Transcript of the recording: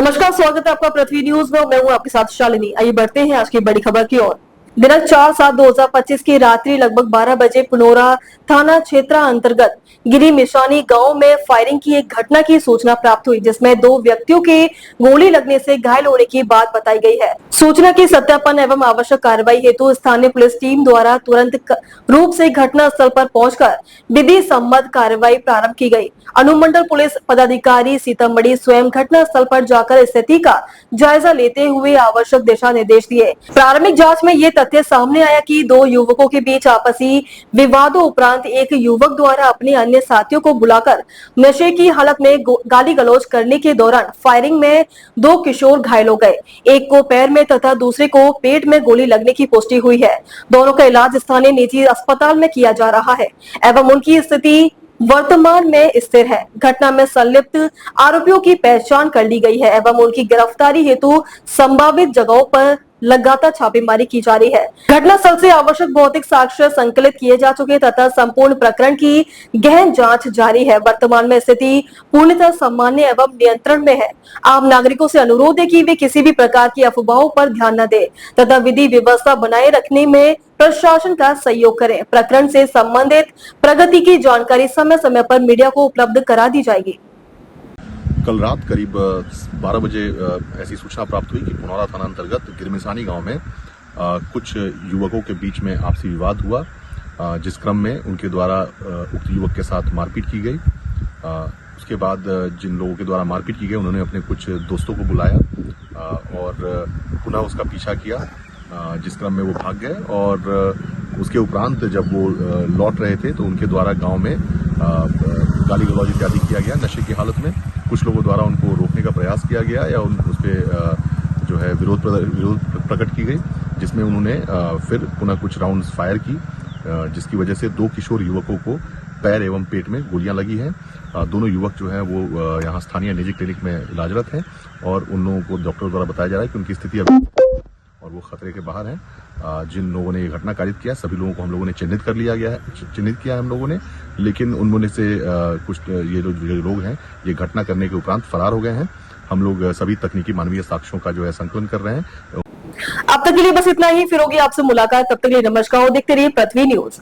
नमस्कार, स्वागत है आपका पृथ्वी न्यूज में। मैं हूं आपके साथ शालिनी। आइए बढ़ते हैं आज की बड़ी खबर की ओर। दिनांक 4/7/2025 की रात्रि लगभग 12 बजे पुनौरा थाना क्षेत्र अंतर्गत गिरी मिशानी गांव में फायरिंग की एक घटना की सूचना प्राप्त हुई, जिसमें 2 व्यक्तियों के गोली लगने से घायल होने की बात बताई गई है। सूचना की सत्यापन एवं आवश्यक कार्रवाई हेतु स्थानीय पुलिस टीम द्वारा तुरंत रूप से घटना स्थल पर पहुंचकर विधि सम्मत कार्रवाई प्रारंभ की गई। अनुमंडल पुलिस पदाधिकारी सीतामढ़ी स्वयं घटना स्थल पर जाकर स्थिति का जायजा लेते हुए आवश्यक दिशा निर्देश दिए। प्रारंभिक जांच में ये तथ्य सामने आया कि 2 युवकों के बीच आपसी विवादों उपरांत एक युवक द्वारा अपने अन्य साथियों को बुलाकर नशे की हालत में गाली गलौज करने के दौरान फायरिंग में 2 किशोर घायल हो गए। एक को पैर में तथा दूसरे को पेट में गोली लगने की पुष्टि हुई है। दोनों का इलाज स्थानीय निजी अस्पताल में किया जा रहा है एवं उनकी स्थिति वर्तमान में स्थिर है। घटना में संलिप्त आरोपियों की पहचान कर ली गई है एवं उनकी गिरफ्तारी हेतु संभावित जगहों पर लगातार छापेमारी की जा रही है। घटनास्थल से आवश्यक भौतिक साक्ष्य संकलित किए जा चुके तथा संपूर्ण प्रकरण की गहन जांच जारी है। वर्तमान में स्थिति पूर्णतः सामान्य एवं नियंत्रण में है। आम नागरिकों से अनुरोध है कि वे किसी भी प्रकार की अफवाहों पर ध्यान न दें तथा विधि व्यवस्था बनाए रखने में प्रशासन का सहयोग करें। प्रकरण से संबंधित प्रगति की जानकारी समय समय पर मीडिया को उपलब्ध करा दी जाएगी। कल रात करीब 12 बजे ऐसी सूचना प्राप्त हुई कि पुनौरा थाना अंतर्गत गिरमिसानी गांव में कुछ युवकों के बीच में आपसी विवाद हुआ, जिस क्रम में उनके द्वारा उक्त युवक के साथ मारपीट की गई। उसके बाद जिन लोगों के द्वारा मारपीट की गई उन्होंने अपने कुछ दोस्तों को बुलाया और पुनः उसका पीछा किया, जिस क्रम में वो भाग गए। और उसके उपरांत जब वो लौट रहे थे तो उनके द्वारा गांव में गाली गलौज इत्यादि किया गया। नशे की हालत में कुछ लोगों द्वारा उनको रोकने का प्रयास किया गया या उस पर जो है विरोध प्रकट की गई, जिसमें उन्होंने फिर पुनः कुछ राउंड्स फायर की, जिसकी वजह से 2 किशोर युवकों को पैर एवं पेट में गोलियां लगी हैं। दोनों युवक जो है वो यहाँ स्थानीय निजी क्लिनिक में इलाजरत हैं और उन लोगों को डॉक्टर द्वारा बताया जा रहा है कि उनकी स्थिति अभी और वो खतरे के बाहर हैं। जिन लोगों ने ये घटना कारित किया सभी लोगों को हम लोगों ने चिन्हित किया है हम लोगों ने, लेकिन उनमें से कुछ ये लोग हैं ये घटना करने के उपरांत फरार हो गए हैं। हम लोग सभी तकनीकी मानवीय साक्ष्यों का जो है संकलन कर रहे हैं। अब तक के लिए बस इतना ही, फिर होगी आपसे मुलाकात। तब तक के लिए नमस्कार और देखते रहिए पृथ्वी न्यूज।